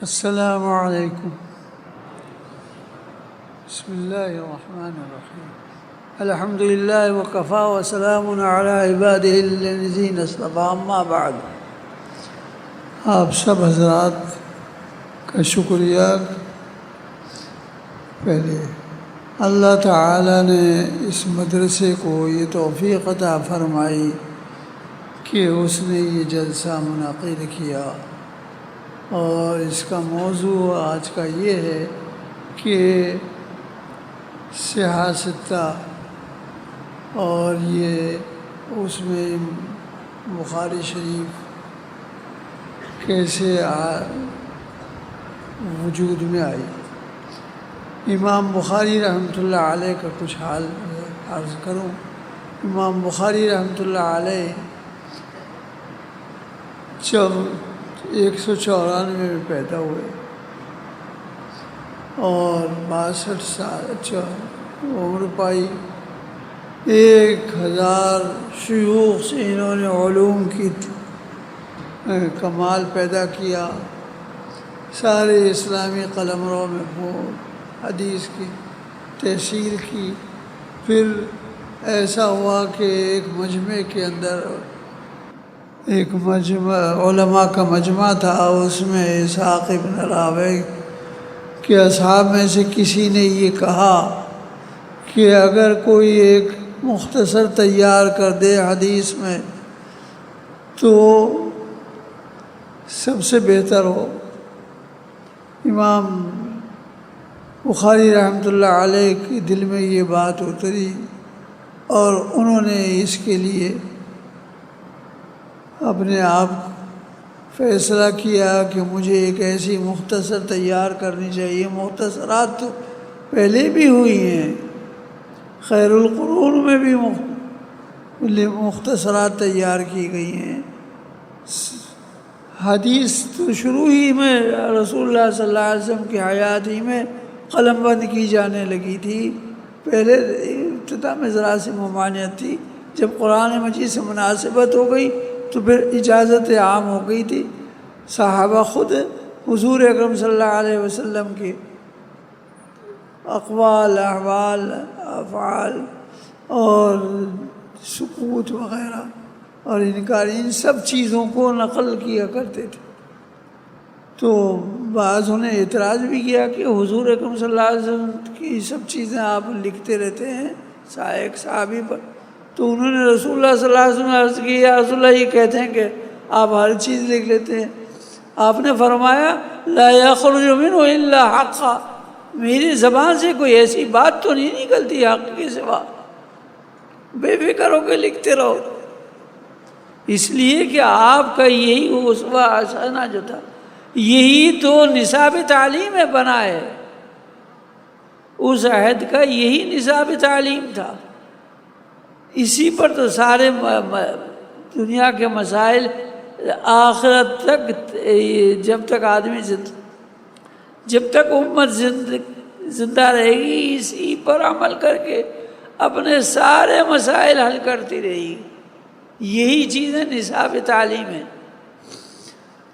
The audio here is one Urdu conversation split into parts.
السلام علیکم۔ بسم اللہ الرحمن الرحیم۔ الحمد للہ وکفیٰ وسلام علی عبادہ الذین اصطفیٰ، اما بعد۔ آپ سب حضرات کا شکریہ۔ پہلے اللہ تعالیٰ نے اس مدرسے کو یہ توفیق عطا فرمائی کہ اس نے یہ جلسہ منعقد کیا، اور اس کا موضوع آج کا یہ ہے کہ سیاستہ، اور یہ اس میں بخاری شریف کیسے وجود میں آئی۔ امام بخاری رحمۃ اللہ علیہ کا کچھ حال عرض کروں۔ امام بخاری رحمۃ اللہ علیہ جب 194 میں پیدا ہوئے اور 62 سال عمر پائی، 1000 شیوخ سے انہوں نے علوم کی کمال پیدا کیا، سارے اسلامی قلمروں میں وہ حدیث کی تحصیل کی۔ پھر ایسا ہوا کہ ایک مجمع کے اندر ایک علماء کا مجمع تھا، اس میں اسحاق ابن راہویہ کے اصحاب میں سے کسی نے یہ کہا کہ اگر کوئی ایک مختصر تیار کر دے حدیث میں تو سب سے بہتر ہو۔ امام بخاری رحمۃ اللہ علیہ کے دل میں یہ بات اتری، اور انہوں نے اس کے لیے اپنے آپ فیصلہ کیا کہ مجھے ایک ایسی مختصر تیار کرنی چاہیے۔ مختصرات تو پہلے بھی ہوئی ہیں، خیر القرون میں بھی مختصرات تیار کی گئی ہیں۔ حدیث تو شروع ہی میں رسول اللہ صلی اللہ علیہ وسلم کی حیات ہی میں قلم بند کی جانے لگی تھی۔ پہلے ابتدا میں ذرا سی ممانعت تھی، جب قرآن مجید سے مناسبت ہو گئی تو پھر اجازت عام ہو گئی تھی۔ صحابہ خود حضور اکرم صلی اللہ علیہ وسلم کے اقوال، احوال، افعال اور سکوت وغیرہ اور انکار، ان سب چیزوں کو نقل کیا کرتے تھے۔ تو بعض انہیں اعتراض بھی کیا کہ حضور اکرم صلی اللہ علیہ وسلم کی سب چیزیں آپ لکھتے رہتے ہیں ایک صحابی پر۔ تو انہوں نے رسول اللہ صلی اللہ علیہ وسلم عرض کی، یا رسول اللہ، یہ کہتے ہیں کہ آپ ہر چیز لکھ لیتے ہیں۔ آپ نے فرمایا، لا یخرج منہ الا حقا، میری زبان سے کوئی ایسی بات تو نہیں نکلتی حق کے سوا، بے فکر ہو کے لکھتے رہو۔ اس لیے کہ آپ کا یہی اسوہ حسنہ جو تھا، یہی تو نصاب تعلیم میں بنا ہے، اس عہد کا یہی نصاب تعلیم تھا۔ اسی پر تو سارے دنیا کے مسائل آخرت تک، جب تک آدمی جب تک امت زندہ رہے گی، اسی پر عمل کر کے اپنے سارے مسائل حل کرتی رہے گی۔ یہی چیزیں نصاب تعلیم ہے۔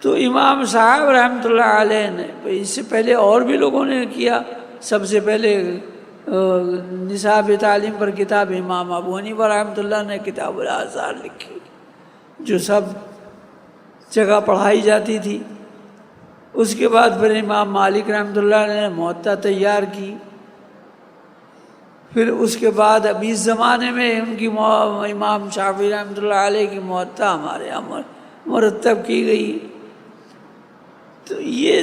تو امام صاحب رحمۃ اللہ علیہ نے، اس سے پہلے اور بھی لوگوں نے کیا۔ سب سے پہلے نصاب تعلیم پر کتاب امام ابو حنیفہ رحمۃ اللہ نے کتاب الآثار لکھی، جو سب جگہ پڑھائی جاتی تھی۔ اس کے بعد پھر امام مالک رحمۃ اللہ نے موطا تیار کی۔ پھر اس کے بعد ابھی اس زمانے میں ان کی امام شافعی رحمۃ اللہ علیہ کی موطا ہمارے یہاں مرتب کی گئی۔ تو یہ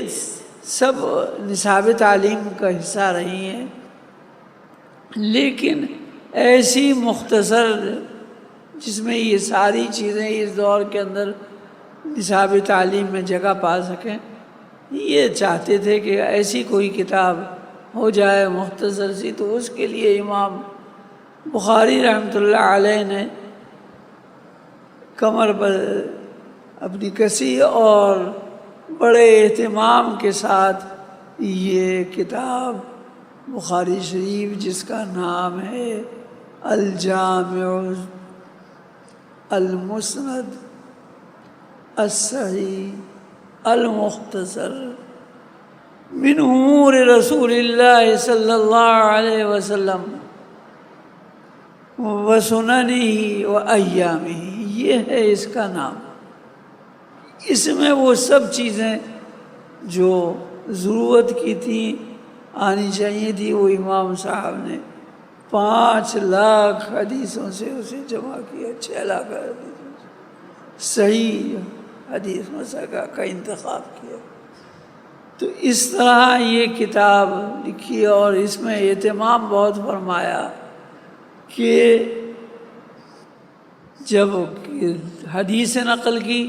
سب نصاب تعلیم کا حصہ رہی ہیں، لیکن ایسی مختصر جس میں یہ ساری چیزیں اس دور کے اندر نصاب تعلیم میں جگہ پا سکیں، یہ چاہتے تھے کہ ایسی کوئی کتاب ہو جائے مختصر سی۔ تو اس کے لیے امام بخاری رحمۃ اللہ علیہ نے کمر پر اپنی کسی اور بڑے اہتمام کے ساتھ یہ کتاب بخاری شریف، جس کا نام ہے الجامع المسند الصحیح المختصر من امور رسول اللہ صلی اللہ علیہ وسلم وسننہ وایامہ، یہ ہے اس کا نام۔ اس میں وہ سب چیزیں جو ضرورت کی تھی، آنی چاہیے تھی، وہ امام صاحب نے 5 لاکھ حدیثوں سے اسے جمع کیا، 6 لاکھ حدیثوں سے صحیح حدیث مسئلہ کا انتخاب کیا۔ تو اس طرح یہ کتاب لکھی، اور اس میں اہتمام بہت فرمایا کہ جب حدیث نقل کی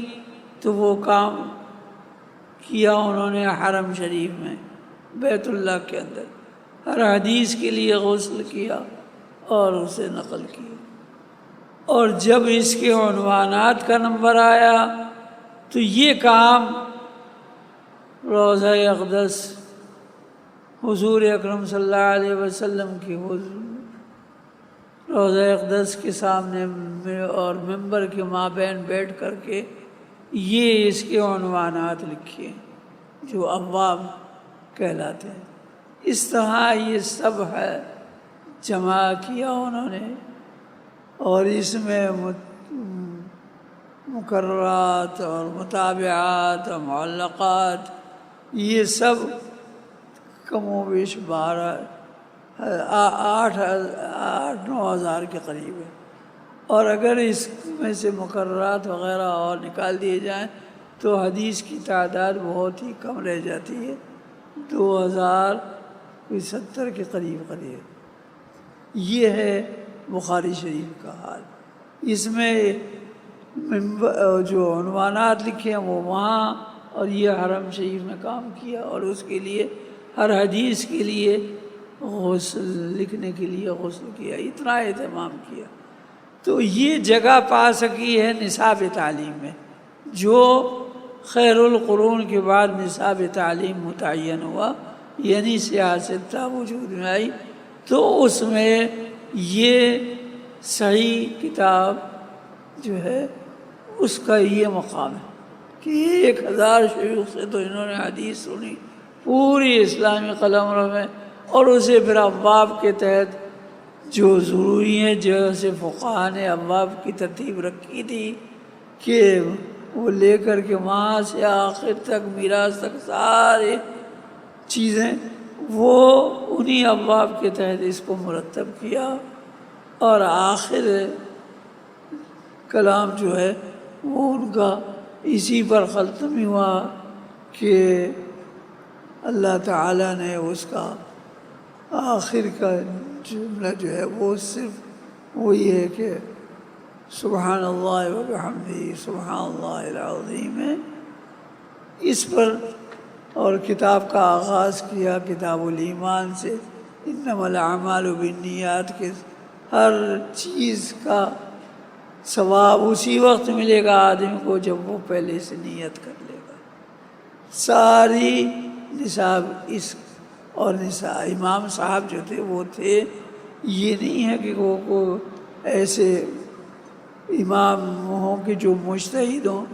تو وہ کام کیا انہوں نے حرم شریف میں، بیت اللہ کے اندر، ہر حدیث کے لیے غسل کیا اور اسے نقل کیا۔ اور جب اس کے عنوانات کا نمبر آیا تو یہ کام روضہ اقدس حضور اکرم صلی اللہ علیہ وسلم کی روضہ اقدس کے سامنے اور ممبر کے مابین بیٹھ کر کے یہ اس کے عنوانات لکھے جو ابواب کہلاتے ہیں۔ اس طرح یہ سب ہے جمع کیا انہوں نے، اور اس میں مقررات اور متابعات اور معلقات یہ سب کم و بیش 8-9 ہزار کے قریب ہے، اور اگر اس میں سے مقررات وغیرہ اور نکال دیے جائیں تو حدیث کی تعداد بہت ہی کم رہ جاتی ہے، 2070 کے قریب۔ یہ ہے بخاری شریف کا حال۔ اس میں جو عنوانات لکھے ہیں وہ وہاں، اور یہ حرم شریف میں کام کیا، اور اس کے لیے ہر حدیث کے لیے غسل لکھنے کے لیے غسل کیا، اتنا اہتمام کیا۔ تو یہ جگہ پا سکی ہے نصاب تعلیم میں، جو خیر القرون کے بعد نصاب تعلیم متعین ہوا، یعنی سیاست وجود میں آئی، تو اس میں یہ صحیح کتاب جو ہے اس کا یہ مقام ہے کہ 1000 شیوخ سے تو انہوں نے حدیث سنی پوری اسلامی قلمرو میں، اور اسے پھر ابواب کے تحت جو ضروری ہیں، جیسے فقہاء نے ابواب کی ترتیب رکھی تھی کہ وہ لے کر کے وہاں سے آخر تک میراث تک سارے چیزیں، وہ انہی ابواب کے تحت اس کو مرتب کیا، اور آخر کلام جو ہے وہ ان کا اسی پر ختم ہوا کہ اللہ تعالیٰ نے اس کا آخر کا جملہ جو ہے وہ صرف وہی ہے کہ سبحان اللہ و بحمدہ سبحان اللہ العظیم ہے۔ اس پر اور کتاب کا آغاز کیا کتاب الایمان سے، انما الاعمال بالنیات کے ہر چیز کا ثواب اسی وقت ملے گا آدمی کو جب وہ پہلے سے نیت کر لے گا۔ ساری نصاب اس اور نصاب امام صاحب جو تھے وہ تھے، یہ نہیں ہے کہ وہ ایسے امام ہوں کہ جو مجتہد ہوں،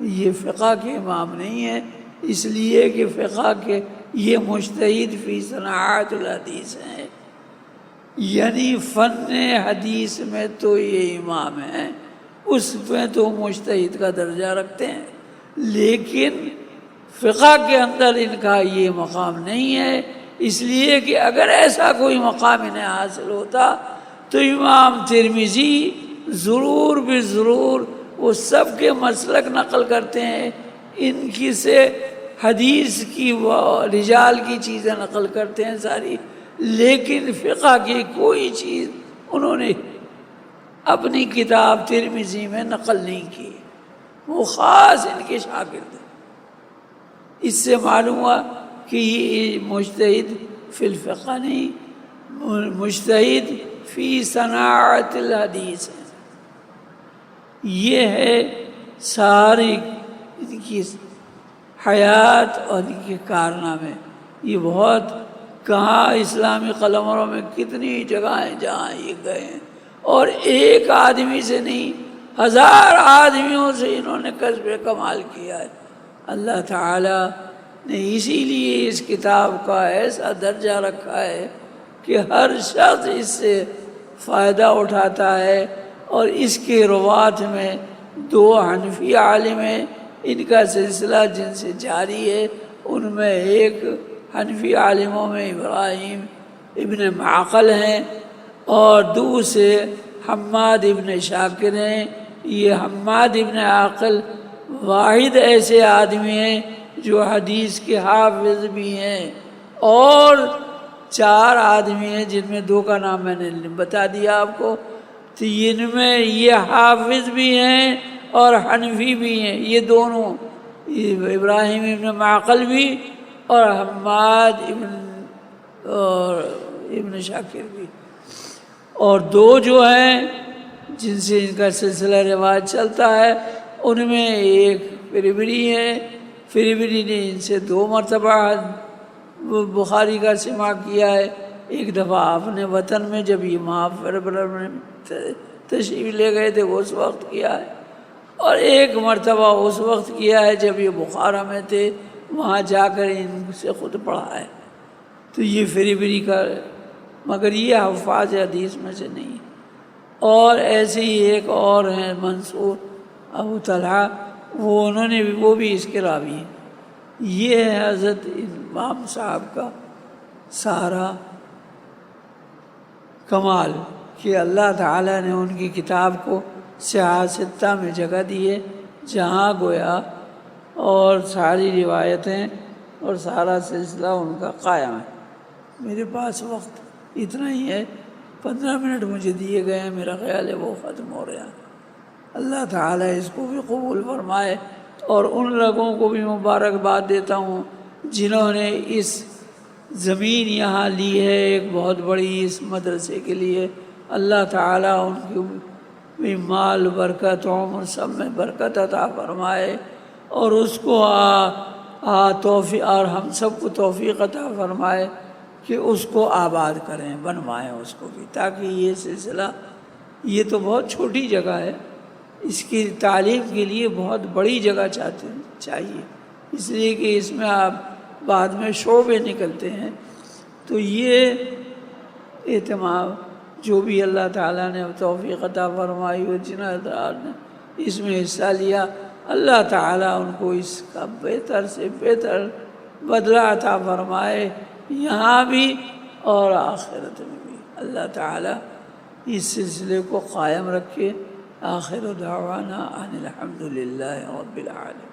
یہ فقہ کے امام نہیں ہیں، اس لیے کہ فقہ کے یہ مجتہد فی صناعت الحدیث ہیں، یعنی فن حدیث میں تو یہ امام ہیں، اس میں تو مجتہد کا درجہ رکھتے ہیں، لیکن فقہ کے اندر ان کا یہ مقام نہیں ہے، اس لیے کہ اگر ایسا کوئی مقام انہیں حاصل ہوتا تو امام ترمذی ضرور بضرور وہ سب کے مسلک نقل کرتے ہیں، ان کی سے حدیث کی و رجال کی چیزیں نقل کرتے ہیں ساری، لیکن فقہ کی کوئی چیز انہوں نے اپنی کتاب ترمذی میں نقل نہیں کی، وہ خاص ان کے شاگرد ہیں۔ اس سے معلوم ہوا کہ یہ مجتہد فی الفقہ نہیں، مجتہد فی صناعت الحدیث ہے۔ یہ ہے ساری ان کی حیات اور ان کے کارنامے۔ یہ بہت کہاں اسلامی قلمروں میں کتنی جگہیں جہاں یہ گئے ہیں، اور ایک آدمی سے نہیں 1000 آدمیوں سے انہوں نے کسب کمال کیا ہے۔ اللہ تعالی نے اسی لیے اس کتاب کا ایسا درجہ رکھا ہے کہ ہر شخص اس سے فائدہ اٹھاتا ہے، اور اس کے روات میں 2 حنفی عالم ہیں، ان کا سلسلہ جن سے جاری ہے، ان میں ایک حنفی عالموں میں ابراہیم ابن معقل ہیں، اور دوسرے حماد ابن شاکر ہیں۔ یہ حماد ابن عاقل واحد ایسے آدمی ہیں جو حدیث کے حافظ بھی ہیں، اور 4 آدمی ہیں جن میں 2 کا نام میں نے بتا دیا آپ کو، تو ان میں یہ حافظ بھی ہیں اور حنفی بھی ہیں، یہ دونوں، ابراہیم ابن معقل بھی اور حماد ابن شاکر بھی۔ اور 2 جو ہیں جن سے ان کا سلسلہ رواج چلتا ہے، ان میں ایک فربری ہے، فربری نے ان سے 2 مرتبہ بخاری کا سماع کیا ہے، ایک دفعہ اپنے وطن میں جب یہ فربر میں تشریف لے گئے تھے اس وقت کیا ہے، اور ایک مرتبہ اس وقت کیا ہے جب یہ بخارا میں تھے، وہاں جا کر ان سے خود پڑھا ہے۔ تو یہ فربری کا، مگر یہ حفاظ حدیث میں سے نہیں ہے۔ اور ایسے ہی ایک اور ہیں منصور ابو طلحہ، وہ بھی اس کے راوی ہیں۔ یہ ہے حضرت امام صاحب کا سارا کمال کہ اللہ تعالیٰ نے ان کی کتاب کو سیاہ ستہ میں جگہ دی ہے، جہاں گویا اور ساری روایتیں اور سارا سلسلہ ان کا قائم ہے۔ میرے پاس وقت اتنا ہی ہے، 15 منٹ مجھے دیے گئے ہیں، میرا خیال ہے وہ ختم ہو رہا ہے۔ اللہ تعالیٰ اس کو بھی قبول فرمائے، اور ان لوگوں کو بھی مبارکباد دیتا ہوں جنہوں نے اس زمین یہاں لی ہے ایک بہت بڑی اس مدرسے کے لیے۔ اللہ تعالیٰ ان کی بھی مال برکت، عمر سب میں برکت عطا فرمائے، اور اس کو توفیق، اور ہم سب کو توفیق عطا فرمائے کہ اس کو آباد کریں، بنوائیں اس کو بھی، تاکہ یہ سلسلہ، یہ تو بہت چھوٹی جگہ ہے، اس کی تعلیم کے لیے بہت بڑی جگہ چاہیے، اس لیے کہ اس میں آپ بعد میں شعبے نکلتے ہیں۔ تو یہ اہتمام جو بھی اللہ تعالیٰ نے توفیق عطا فرمائی ہو، جن حضرات نے اس میں حصہ لیا، اللہ تعالیٰ ان کو اس کا بہتر سے بہتر بدلہ عطا فرمائے، یہاں بھی اور آخرت میں بھی۔ اللہ تعالیٰ اس سلسلے کو قائم رکھے۔ آخر دعوانا ان الحمد للہ رب العالمین۔